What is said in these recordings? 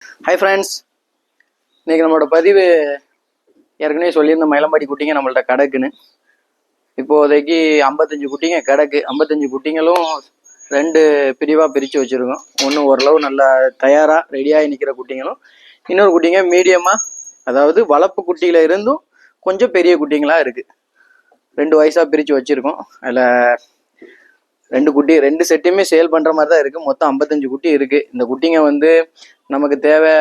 Hi friends, இன்றைக்கி நம்மளோட பதிவு ஏற்கனவே சொல்லியிருந்த மயிலம்பாடி குட்டிங்க நம்மள்ட்ட கிடக்குன்னு. இப்போதைக்கு 55 குட்டிங்க கிடக்கு. 55 குட்டிங்களும் 2 பிரிவாக பிரித்து வச்சுருக்கோம். ஒன்று ஓரளவு நல்லா தயாராக ரெடியாகி நிற்கிற குட்டிங்களும், இன்னொரு குட்டிங்க மீடியமாக, அதாவது வளர்ப்பு குட்டியில் இருந்தும் கொஞ்சம் பெரிய குட்டிங்களாக இருக்குது. 2 வயசாக பிரித்து வச்சுருக்கோம். அதில் 2 செட்டுமே சேல் பண்ணுற மாதிரி தான் இருக்குது. மொத்தம் 55 குட்டி இருக்குது. இந்த குட்டிங்க நமக்கு தேவை,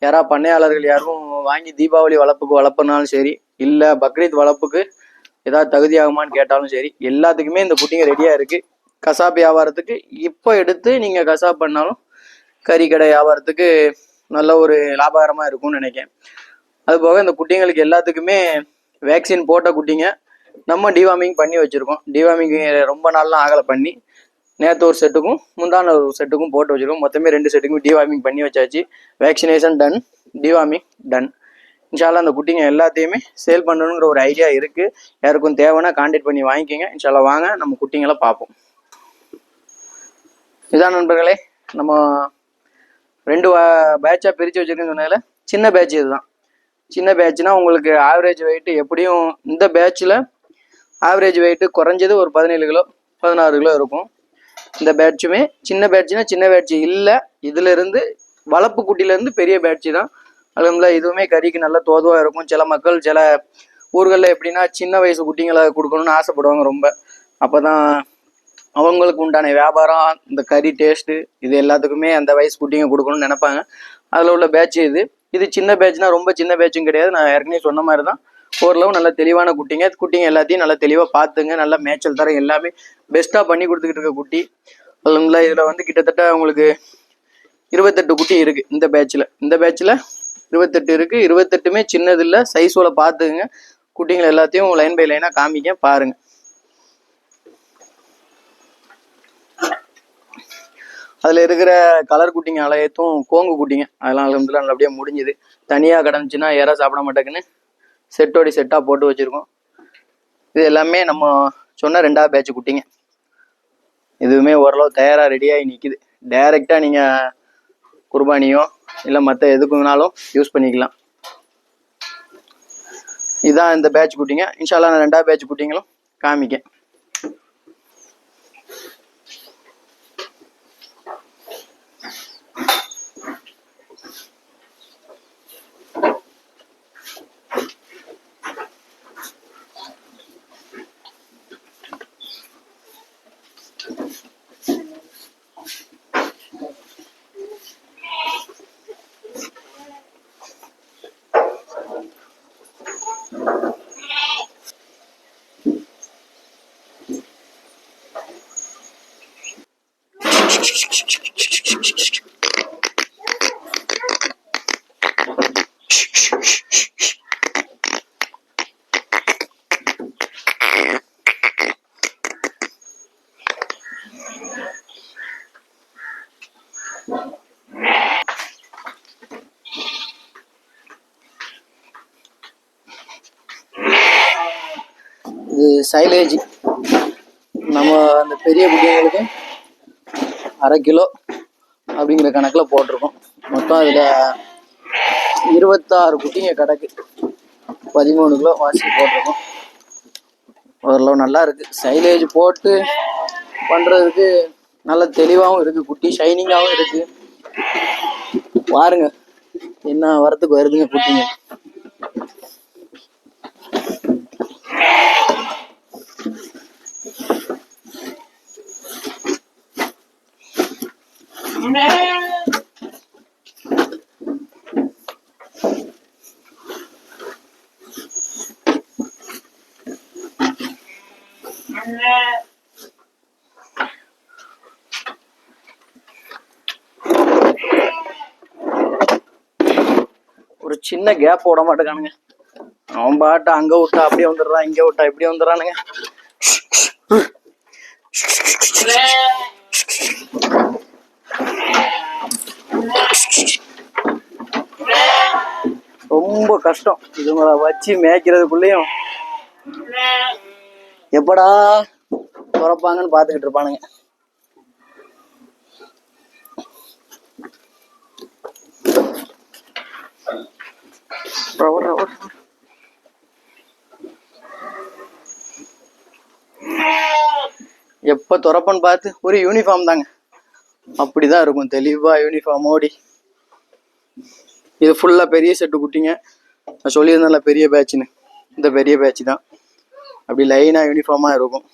யாரா பண்ணையாளர்கள் யாரும் வாங்கி தீபாவளி வளர்ப்புக்கு வளர்ப்புனாலும் சரி, இல்லை பக்ரீத் வளர்ப்புக்கு ஏதாவது தகுதி ஆகுமான்னு கேட்டாலும் சரி, எல்லாத்துக்குமே இந்த குட்டிங்க ரெடியாக இருக்குது. கசாப் வியாபாரத்துக்கு இப்போ எடுத்து நீங்கள் கசாப் பண்ணாலும் கறி கடை வியாபாரத்துக்கு நல்ல ஒரு லாபகரமாக இருக்கும்னு நினைக்கிறேன். அதுபோக இந்த குட்டிங்களுக்கு எல்லாத்துக்குமே வேக்சின் போட்ட குட்டிங்க நம்ம டிவார்மிங் பண்ணி வச்சுருக்கோம். டிவார்மிங் ரொம்ப நாள்லாம் ஆகலை பண்ணி, நேற்று ஒரு செட்டுக்கும் முந்தான ஒரு செட்டுக்கும் போட்டு வச்சுருக்கோம். மொத்தமே 2 செட்டுக்கும் டிவார்மிங் பண்ணி வச்சாச்சு. Vaccination done, deworming done. இன்ஷால்லா அந்த குட்டிங்க எல்லாத்தையுமே சேல் பண்ணணுங்கிற ஒரு ஐடியா இருக்குது. யாருக்கும் தேவைன்னா கான்டாக்ட் பண்ணி வாங்கிக்கோங்க. இன்ஷால்லா வாங்க நம்ம குட்டிங்களை பார்ப்போம். இதான் நண்பர்களே, நம்ம 2 பேட்சாக பிரித்து வச்சுருக்கேன்னு சொன்னதில் சின்ன பேட்ச் இதுதான். சின்ன பேட்ச்னா உங்களுக்கு ஆவரேஜ் வெயிட்டு எப்படியும் இந்த பேட்சில் ஆவரேஜ் வெயிட்டு குறைஞ்சது ஒரு 17 கிலோ 16 கிலோ இருக்கும். இந்த பேட்சுமே சின்ன பேட்சுனா சின்ன பேட்சு இல்லை, இதிலிருந்து வளர்ப்பு குட்டியிலேருந்து பெரிய பேட்சு தான். அதுல இதுவுமே கறிக்கு நல்ல தோதுவாக இருக்கும். சில மக்கள் சில ஊர்களில் எப்படின்னா சின்ன வயசு குட்டிங்களை கொடுக்கணும்னு ஆசைப்படுவாங்க ரொம்ப. அப்போ தான் அவங்களுக்கு உண்டான வியாபாரம், இந்த கறி டேஸ்ட்டு, இது எல்லாத்துக்குமே அந்த வயசு குட்டிங்க கொடுக்கணும்னு நினைப்பாங்க. அதில் உள்ள பேட்சு இது சின்ன பேட்ச்னா ரொம்ப சின்ன பேட்சும் கிடையாது. நான் ஏற்கனவே சொன்ன மாதிரி தான் ஓரளவு நல்ல தெளிவான குட்டிங்க எல்லாத்தையும் நல்லா தெளிவாக பார்த்துங்க. நல்லா மேய்ச்சல் தர எல்லாமே பெஸ்ட்டாக பண்ணி கொடுத்துக்கிட்டு இருக்க குட்டி. அதுல இதில் கிட்டத்தட்ட உங்களுக்கு 28 குட்டி இருக்குது இந்த பேட்சில். 28 இருக்குது. 28மே சின்னது இல்லை, சைஸோட பார்த்துக்குங்க. குட்டிங்களை எல்லாத்தையும் லைன் பை லைனாக காமிக்க பாருங்க. அதில் இருக்கிற கலர் குட்டிங்க அலையத்தும் கோங்கு குட்டிங்க, அதெல்லாம் அலமதுல்லா நல்லபடியாக முடிஞ்சுது. தனியாக கிடந்துச்சுன்னா யாரா சாப்பிட மாட்டேங்குன்னு செட்டோடி செட்டாக போட்டு வச்சுருக்கோம். இது எல்லாமே நம்ம சொன்ன 2ஆவது பேட்ச் குட்டிங்க. இதுவுமே ஓரளவு தயாராக ரெடியாகி நிற்கிது. டைரெக்டாக நீங்கள் குர்பானியோ இல்லை மற்ற எதுக்குனாலும் யூஸ் பண்ணிக்கலாம். இதுதான் இந்த பேட்ச் குட்டிங்க. இன்ஷால்லா நான் 2ஆவது பேட்ச் குட்டிங்களும் காமிக்கேன். இது சைலேஜ் நம்ம அந்த பெரிய குட்டிங்களுக்கு 1/2 கிலோ அப்படிங்கிற கணக்கில் போட்டிருக்கோம். மொத்தம் அதில் 26 குட்டிங்க கிடக்கு. 13 கிலோ வாசி போட்டிருக்கோம். ஓரளவு நல்லா இருக்குது. சைலேஜ் போட்டு பண்ணுறதுக்கு நல்ல தெளிவாகவும் இருக்குது. குட்டி ஷைனிங்காகவும் இருக்குது. பாருங்க என்ன வரத்துக்கு வருதுங்க குட்டிங்க. ஒரு சின்ன கேப் விட மாட்டேங்கானுங்க. அவன் பாட்ட அங்க விட்டா அப்படியே வந்துடுறான், இங்க விட்டா இப்படி வந்துடுறானுங்க. ரொம்ப கஷ்டம் இதுங்களை வச்சு மேய்க்கிறதுக்குள்ளேயும். எப்படா துறப்பாங்கன்னு பார்த்துக்கிட்டு இருப்பானுங்க. எப்போ துறப்பன்னு பார்த்து ஒரு யூனிஃபார்ம் தாங்க, அப்படிதான் இருக்கும் தெளிவா யூனிஃபார்ம் ஓடி. இது ஃபுல்லா பெரிய செட்டு குட்டிங்க. நான் சொல்லியிருந்தேன்ல பெரிய பேட்ச்னு, இந்த பெரிய பேட்ச் தான். அப்படி லைனா யூனிஃபார்மா இருக்கும்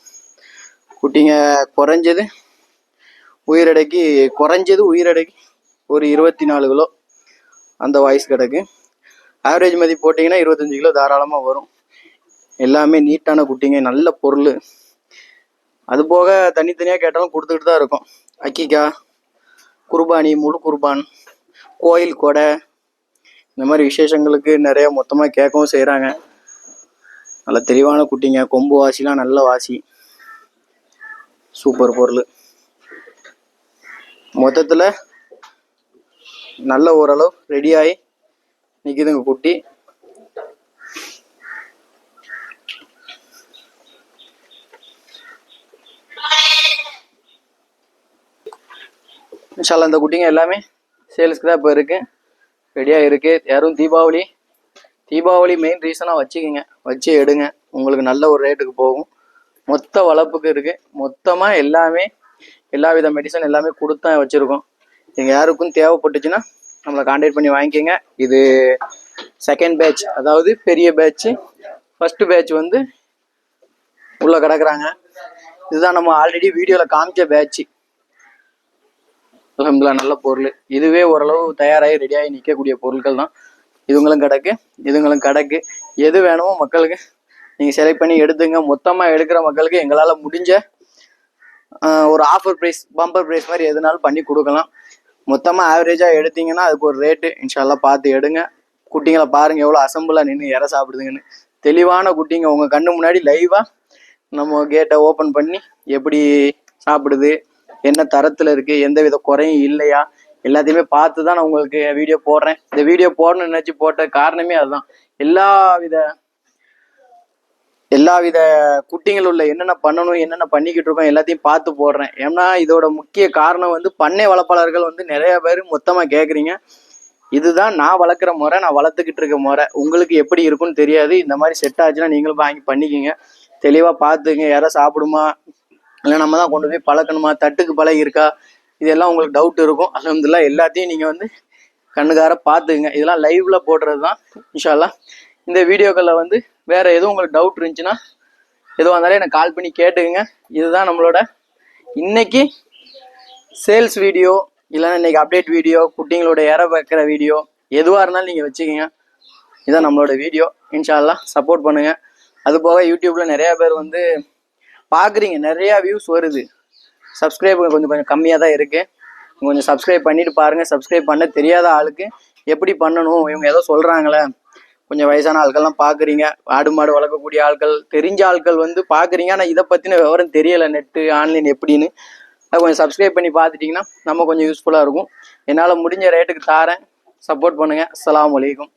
குட்டிங்க. குறைஞ்சது உயிரடைக்கு ஒரு 24 கிலோ அந்த வாய்ஸ் கிடக்கு. ஆவரேஜ் மதிப்பு போட்டிங்கன்னா 25 கிலோ தாராளமாக வரும். எல்லாமே நீட்டான குட்டிங்க, நல்ல பொருள். அது போக தனித்தனியாக கேட்டாலும் கொடுத்துக்கிட்டு தான் இருக்கும். அக்கிக்கா, குர்பானி, முழு குர்பான், கோயில் கொடை, இந்த மாதிரி விசேஷங்களுக்கு நிறைய மொத்தமாக கேட்கவும் செய்கிறாங்க. நல்ல தெளிவான குட்டிங்க, கொம்பு வாசிலாம் நல்ல வாசி, சூப்பர் பொருள். மொத்தத்தில் நல்ல ஓரளவு ரெடியாகி நிற்கிதுங்க குட்டி. இன்ஷால்லா இந்த குட்டிங்க எல்லாமே சேல்ஸ்க்கு தான் இப்போ இருக்குது, ரெடியாக இருக்குது. யாரும் தீபாவளி மெயின் ரீசனாக வச்சுக்கிங்க, வச்சு எடுங்க, உங்களுக்கு நல்ல ஒரு ரேட்டுக்கு போகும். மொத்த வளர்ப்புக்கு இருக்குது. மொத்தமாக எல்லாமே எல்லா வித மெடிசன் எல்லாமே கொடுத்து தான் வச்சுருக்கோம். நீங்கள் யாருக்கும் தேவைப்பட்டுச்சுன்னா நம்மளை கான்டாக்ட் பண்ணி வாங்கிக்கோங்க. இது செகண்ட் பேட்ச், அதாவது பெரிய பேட்ச். ஃபர்ஸ்ட் பேட்ச் வந்து உள்ளே கிடக்குறாங்க. இதுதான் நம்ம ஆல்ரெடி வீடியோவில் காமிச்ச பேட்ச். அல்ஹம்துலில்லாஹ் நல்ல பொருள். இதுவே ஓரளவு தயாராகி ரெடியாகி நிற்கக்கூடிய பொருட்கள் தான். இதுங்களும் கிடக்கு. எது வேணுமோ மக்களுக்கு நீங்கள் செலக்ட் பண்ணி எடுத்துங்க. மொத்தமாக எடுக்கிற மக்களுக்கு எங்களால் முடிஞ்ச ஒரு ஆஃபர் ப்ரைஸ், பம்பர் ப்ரைஸ் மாதிரி எதுனாலும் பண்ணி கொடுக்கலாம். மொத்தமாக ஆவரேஜாக எடுத்தீங்கன்னா அதுக்கு ஒரு ரேட்டு இன்ஷால்லா பார்த்து எடுங்க. குட்டிங்களை பாருங்கள் எவ்வளோ அசம்பிளாக நின்று இற சாப்பிடுதுங்கன்னு. தெளிவான குட்டிங்க உங்கள் கண்ணு முன்னாடி லைவாக நம்ம கேட்டை ஓப்பன் பண்ணி எப்படி சாப்பிடுது, என்ன தரத்தில் இருக்குது, எந்த வித குறையும் இல்லையா, எல்லாத்தையுமே பார்த்து தான் நான் உங்களுக்கு வீடியோ போடுறேன். இந்த வீடியோ போடணும்னு நினச்சி போட்ட காரணமே அதுதான். எல்லா வித குட்டிகள் உள்ள என்னென்ன பண்ணணும், என்னென்ன பண்ணிக்கிட்டு இருக்கோம் எல்லாத்தையும் பார்த்து போடுறேன். ஏன்னா இதோட முக்கிய காரணம் வந்து பண்ணை வளர்ப்பாளர்கள் வந்து நிறைய பேர் மொத்தமாக கேட்குறீங்க. இதுதான் நான் வளர்க்குற முறை, நான் வளர்த்துக்கிட்டு இருக்க முறை. உங்களுக்கு எப்படி இருக்குன்னு தெரியாது. இந்த மாதிரி செட் ஆச்சுன்னா நீங்களும் வாங்கி பண்ணிக்கிங்க. தெளிவாக பார்த்துங்க, யாராவது சாப்பிடுமா இல்லை நம்ம தான் கொண்டு போய் பழக்கணுமா, தட்டுக்கு பழகி இருக்கா, இதெல்லாம் உங்களுக்கு டவுட் இருக்கும். அல்ஹம்துலில்லாஹ் எல்லாத்தையும் நீங்கள் வந்து கண்ணுக்கார பார்த்துக்குங்க. இதெல்லாம் லைவ்ல போடுறது தான் இன்ஷா அல்லாஹ். இந்த வீடியோக்களில் வந்து வேற எதுவும் உங்களுக்கு டவுட் இருந்துச்சுன்னா எதுவாக இருந்தாலும் எனக்கு கால் பண்ணி கேட்டுக்குங்க. இதுதான் நம்மளோட இன்னைக்கு சேல்ஸ் வீடியோ, இல்லைன்னா இன்னைக்கு அப்டேட் வீடியோ, குட்டிங்களோட இற வைக்கிற வீடியோ, எதுவாக இருந்தாலும் நீங்கள் வச்சுக்கோங்க. இதுதான் நம்மளோட வீடியோ. இன்ஷா அல்லாஹ் சப்போர்ட் பண்ணுங்கள். அது போக யூடியூப்ல நிறையா பேர் வந்து பார்க்குறீங்க, நிறையா வியூஸ் வருது. சப்ஸ்கிரைப் கொஞ்சம் கம்மியாக தான் இருக்குது. கொஞ்சம் சப்ஸ்கிரைப் பண்ணிட்டு பாருங்கள். சப்ஸ்கிரைப் பண்ண தெரியாத ஆளுக்கு எப்படி பண்ணணும், இவங்க ஏதோ சொல்கிறாங்களே, கொஞ்சம் வயசான ஆட்கள்லாம் பார்க்குறீங்க, ஆடு மாடு வளர்க்கக்கூடிய ஆட்கள், தெரிஞ்ச ஆட்கள் வந்து பார்க்குறீங்க. ஆனால் இதை பற்றின விவரம் தெரியலை, நெட்டு ஆன்லைன் எப்படின்னு. அதை கொஞ்சம் சப்ஸ்கிரைப் பண்ணி பார்த்துட்டிங்கன்னா நம்ம கொஞ்சம் யூஸ்ஃபுல்லாக இருக்கும். என்னால் முடிஞ்ச ரேட்டுக்கு தாரேன், சப்போர்ட் பண்ணுங்கள். அஸ்ஸலாமு அலைக்கும்.